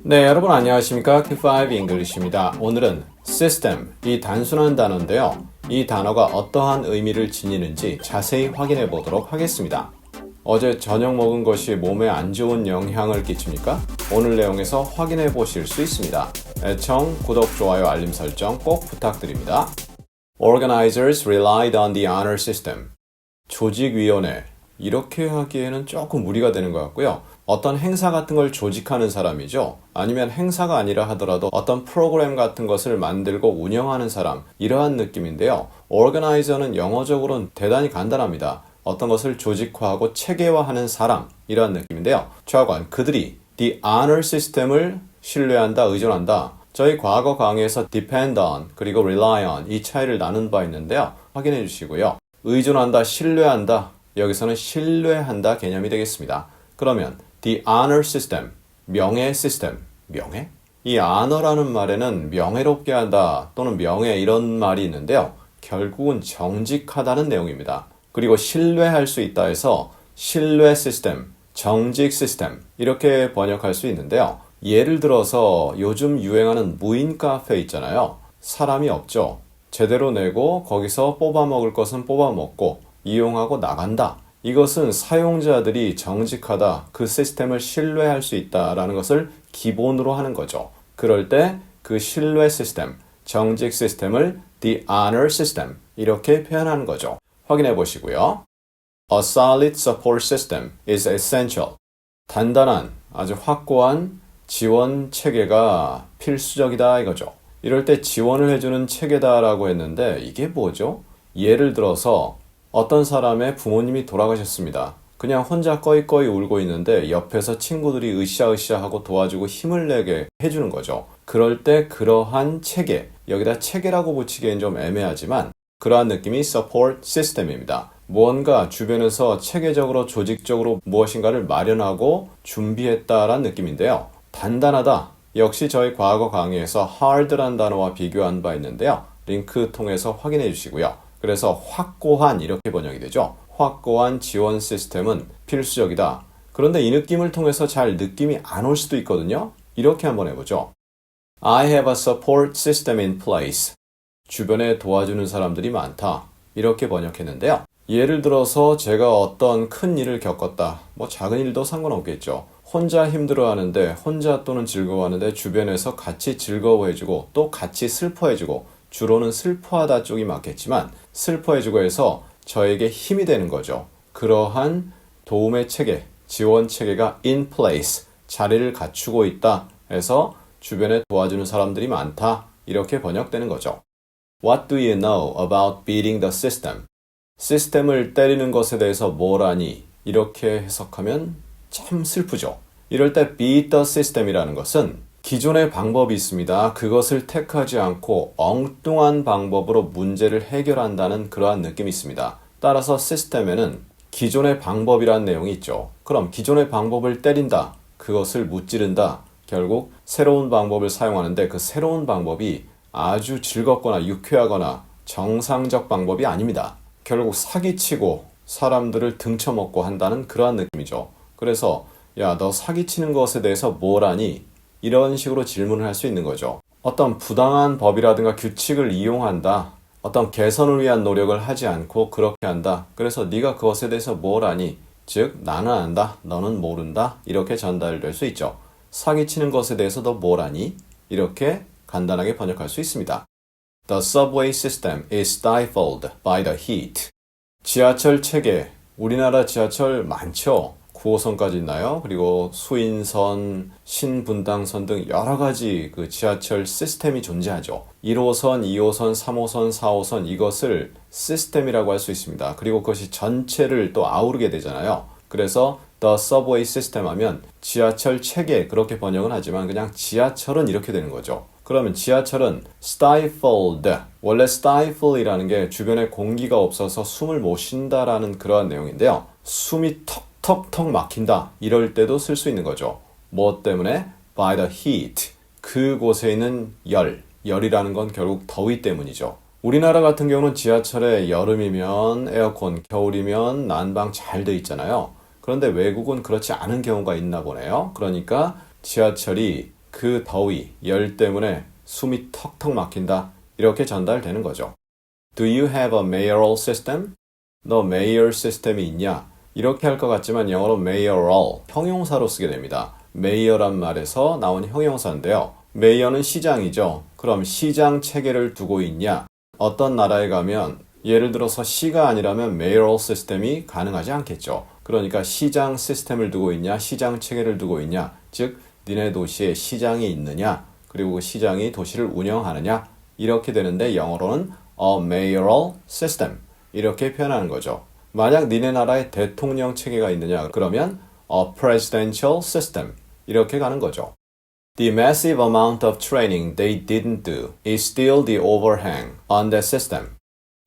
네, 여러분 안녕하십니까? Q5 English입니다. 오늘은 system, 이 단순한 단어인데요. 이 단어가 어떠한 의미를 지니는지 자세히 확인해 보도록 하겠습니다. 어제 저녁 먹은 것이 몸에 안 좋은 영향을 끼칩니까? 오늘 내용에서 확인해 보실 수 있습니다. 애청, 구독, 좋아요, 알림 설정 꼭 부탁드립니다. Organizers relied on the honor system. 조직위원회, 이렇게 하기에는 조금 무리가 되는 것 같고요. 어떤 행사 같은 걸 조직하는 사람이죠. 아니면 행사가 아니라 하더라도 어떤 프로그램 같은 것을 만들고 운영하는 사람, 이러한 느낌인데요. Organizer는 영어적으로는 대단히 간단합니다. 어떤 것을 조직화하고 체계화하는 사람, 이러한 느낌인데요. 좌관, 그들이 the honor system을 신뢰한다, 의존한다. 저희 과거 강의에서 depend on 그리고 rely on 이 차이를 나눈 바 있는데요. 확인해 주시고요. 의존한다, 신뢰한다. 여기서는 신뢰한다 개념이 되겠습니다. 그러면 the honor system, 명예 시스템, 명예? 이 honor라는 말에는 명예롭게 한다 또는 명예 이런 말이 있는데요. 결국은 정직하다는 내용입니다. 그리고 신뢰할 수 있다 해서 신뢰 시스템, 정직 시스템 이렇게 번역할 수 있는데요. 예를 들어서 요즘 유행하는 무인 카페 있잖아요. 사람이 없죠. 제대로 내고 거기서 뽑아 먹을 것은 뽑아 먹고 이용하고 나간다. 이것은 사용자들이 정직하다, 그 시스템을 신뢰할 수 있다라는 것을 기본으로 하는 거죠. 그럴 때 그 신뢰 시스템, 정직 시스템을 the honor system 이렇게 표현하는 거죠. 확인해 보시고요. A solid support system is essential. 단단한, 아주 확고한 지원 체계가 필수적이다 이거죠. 이럴 때 지원을 해주는 체계다라고 했는데 이게 뭐죠? 예를 들어서 어떤 사람의 부모님이 돌아가셨습니다. 그냥 혼자 꺼이꺼이 울고 있는데 옆에서 친구들이 으쌰으쌰 하고 도와주고 힘을 내게 해주는 거죠. 그럴 때 그러한 체계, 여기다 체계라고 붙이기엔 좀 애매하지만 그러한 느낌이 support system입니다. 무언가 주변에서 체계적으로 조직적으로 무엇인가를 마련하고 준비했다라는 느낌인데요. 단단하다. 역시 저희 과거 강의에서 hard란 단어와 비교한 바 있는데요. 링크 통해서 확인해 주시고요. 그래서 확고한 이렇게 번역이 되죠. 확고한 지원 시스템은 필수적이다. 그런데 이 느낌을 통해서 잘 느낌이 안 올 수도 있거든요. 이렇게 한번 해보죠. I have a support system in place. 주변에 도와주는 사람들이 많다. 이렇게 번역했는데요. 예를 들어서 제가 어떤 큰 일을 겪었다. 작은 일도 상관없겠죠. 혼자 힘들어하는데 혼자 또는 즐거워하는데 주변에서 같이 즐거워해주고 또 같이 슬퍼해주고 주로는 슬퍼하다 쪽이 맞겠지만 슬퍼해주고 해서 저에게 힘이 되는 거죠. 그러한 도움의 체계, 지원 체계가 in place, 자리를 갖추고 있다 해서 주변에 도와주는 사람들이 많다 이렇게 번역되는 거죠. What do you know about beating the system? 시스템을 때리는 것에 대해서 뭘 아니? 이렇게 해석하면 참 슬프죠. 이럴 때 beat the system이라는 것은 기존의 방법이 있습니다. 그것을 택하지 않고 엉뚱한 방법으로 문제를 해결한다는 그러한 느낌이 있습니다. 따라서 시스템에는 기존의 방법이라는 내용이 있죠. 그럼 기존의 방법을 때린다. 그것을 무찌른다. 결국 새로운 방법을 사용하는데 그 새로운 방법이 아주 즐겁거나 유쾌하거나 정상적 방법이 아닙니다. 결국 사기치고 사람들을 등쳐먹고 한다는 그러한 느낌이죠. 그래서 야, 너 사기치는 것에 대해서 뭘 아니? 이런 식으로 질문을 할 수 있는 거죠. 어떤 부당한 법이라든가 규칙을 이용한다. 어떤 개선을 위한 노력을 하지 않고 그렇게 한다. 그래서 네가 그것에 대해서 뭘 아니? 즉 나는 안다. 너는 모른다. 이렇게 전달될 수 있죠. 사기치는 것에 대해서 너 뭘 아니? 이렇게 간단하게 번역할 수 있습니다. The subway system is stifled by the heat. 지하철 체계. 우리나라 지하철 많죠? 9호선까지 있나요? 그리고 수인선, 신분당선 등 여러 가지 그 지하철 시스템이 존재하죠. 1호선, 2호선, 3호선, 4호선 이것을 시스템이라고 할 수 있습니다. 그리고 그것이 전체를 또 아우르게 되잖아요. 그래서 the subway system 하면 지하철 체계 그렇게 번역은 하지만 그냥 지하철은 이렇게 되는 거죠. 그러면 지하철은 stifled, 원래 stifle이라는 게 주변에 공기가 없어서 숨을 못 쉰다라는 그러한 내용인데요. 숨이 턱턱 막힌다. 이럴 때도 쓸 수 있는 거죠. 뭐 때문에? By the heat. 그곳에 있는 열이라는 건 결국 더위 때문이죠. 우리나라 같은 경우는 지하철에 여름이면 에어컨, 겨울이면 난방 잘 돼 있잖아요. 그런데 외국은 그렇지 않은 경우가 있나 보네요. 그러니까 지하철이 그 더위, 열 때문에 숨이 턱턱 막힌다. 이렇게 전달되는 거죠. Do you have a mayoral system? 너 mayor 시스템이 있냐? 이렇게 할 것 같지만 영어로 mayoral, 형용사로 쓰게 됩니다. mayor란 말에서 나온 형용사인데요. mayor는 시장이죠. 그럼 시장 체계를 두고 있냐? 어떤 나라에 가면 예를 들어서 시가 아니라면 mayoral 시스템이 가능하지 않겠죠. 그러니까 시장 시스템을 두고 있냐? 시장 체계를 두고 있냐? 즉 니네 도시에 시장이 있느냐? 그리고 그 시장이 도시를 운영하느냐? 이렇게 되는데 영어로는 a mayoral system 이렇게 표현하는 거죠. 만약 니네 나라에 대통령 체계가 있느냐? 그러면 a presidential system 이렇게 가는 거죠. The massive amount of training they didn't do is still the overhang on that system.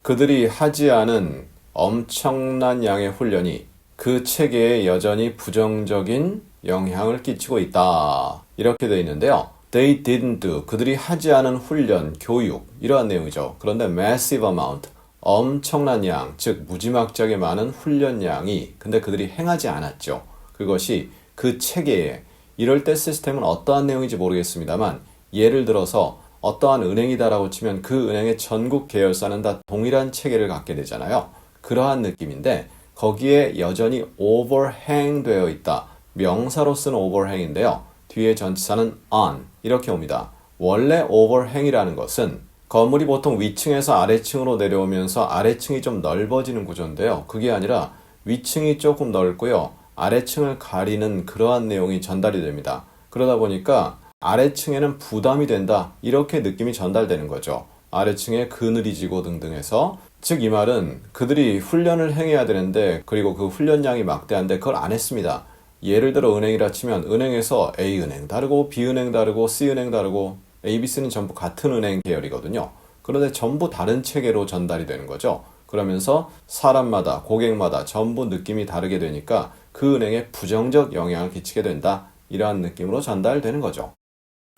그들이 하지 않은 엄청난 양의 훈련이 그 체계에 여전히 부정적인 영향을 끼치고 있다. 이렇게 되어 있는데요. They didn't do. 그들이 하지 않은 훈련, 교육 이러한 내용이죠. 그런데 massive amount, 엄청난 양, 즉 무지막지하게 많은 훈련량이 근데 그들이 행하지 않았죠. 그것이 그 체계에 이럴 때 시스템은 어떠한 내용인지 모르겠습니다만 예를 들어서 어떠한 은행이다라고 치면 그 은행의 전국 계열사는 다 동일한 체계를 갖게 되잖아요. 그러한 느낌인데 거기에 여전히 overhang 되어 있다. 명사로 쓰는 overhang인데요. 뒤에 전치사는 on 이렇게 옵니다. 원래 overhang이라는 것은 건물이 보통 위층에서 아래층으로 내려오면서 아래층이 좀 넓어지는 구조인데요. 그게 아니라 위층이 조금 넓고요. 아래층을 가리는 그러한 내용이 전달이 됩니다. 그러다 보니까 아래층에는 부담이 된다. 이렇게 느낌이 전달되는 거죠. 아래층에 그늘이 지고 등등 해서 즉 이 말은 그들이 훈련을 행해야 되는데 그리고 그 훈련량이 막대한데 그걸 안 했습니다. 예를 들어 은행이라 치면 은행에서 A은행 다르고 B은행 다르고 C은행 다르고 ABC는 전부 같은 은행 계열이거든요. 그런데 전부 다른 체계로 전달이 되는 거죠. 그러면서 사람마다 고객마다 전부 느낌이 다르게 되니까 그 은행에 부정적 영향을 끼치게 된다. 이러한 느낌으로 전달되는 거죠.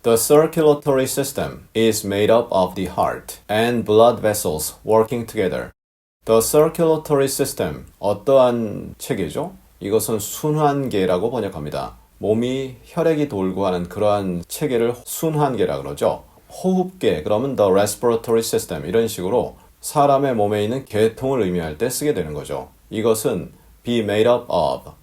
The circulatory system is made up of the heart and blood vessels working together. The circulatory system, 어떠한 체계죠? 이것은 순환계라고 번역합니다. 몸이 혈액이 돌고 하는 그러한 체계를 순환계라 그러죠. 호흡계, 그러면 the respiratory system 이런 식으로 사람의 몸에 있는 계통을 의미할 때 쓰게 되는 거죠. 이것은 be made up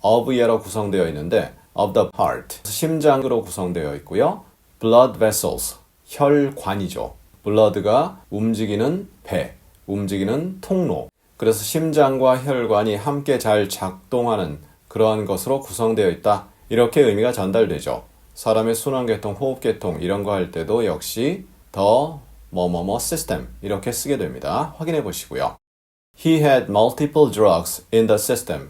of 예로 구성되어 있는데 of the heart, 심장으로 구성되어 있고요. blood vessels, 혈관이죠. blood가 움직이는 배, 움직이는 통로. 그래서 심장과 혈관이 함께 잘 작동하는 그러한 것으로 구성되어 있다. 이렇게 의미가 전달되죠. 사람의 순환계통, 호흡계통 이런 거 할 때도 역시 the 뭐뭐뭐 system 이렇게 쓰게 됩니다. 확인해 보시고요. He had multiple drugs in the system.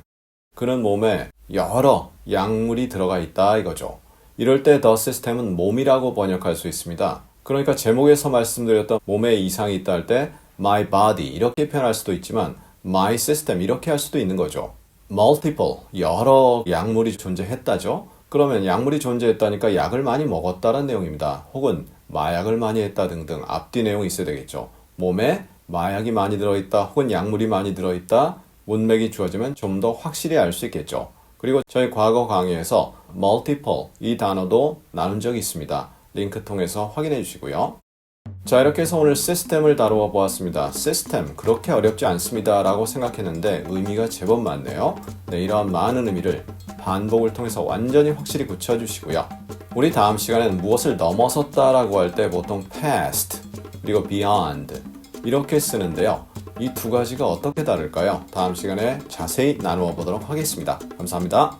그는 몸에 여러 약물이 들어가 있다 이거죠. 이럴 때 the system은 몸이라고 번역할 수 있습니다. 그러니까 제목에서 말씀드렸던 몸에 이상이 있다 할 때 my body 이렇게 표현할 수도 있지만 my system 이렇게 할 수도 있는 거죠. multiple, 여러 약물이 존재했다죠. 그러면 약물이 존재했다니까 약을 많이 먹었다는 내용입니다. 혹은 마약을 많이 했다 등등 앞뒤 내용이 있어야 되겠죠. 몸에 마약이 많이 들어있다 혹은 약물이 많이 들어있다 문맥이 주어지면 좀 더 확실히 알 수 있겠죠. 그리고 저희 과거 강의에서 multiple 이 단어도 나눈 적이 있습니다. 링크 통해서 확인해 주시고요. 자, 이렇게 해서 오늘 시스템을 다루어 보았습니다. 시스템 그렇게 어렵지 않습니다 라고 생각했는데 의미가 제법 많네요. 네, 이러한 많은 의미를 반복을 통해서 완전히 확실히 굳혀주시고요. 우리 다음 시간에는 무엇을 넘어섰다 라고 할 때 보통 past 그리고 beyond 이렇게 쓰는데요. 이 두 가지가 어떻게 다를까요? 다음 시간에 자세히 나누어 보도록 하겠습니다. 감사합니다.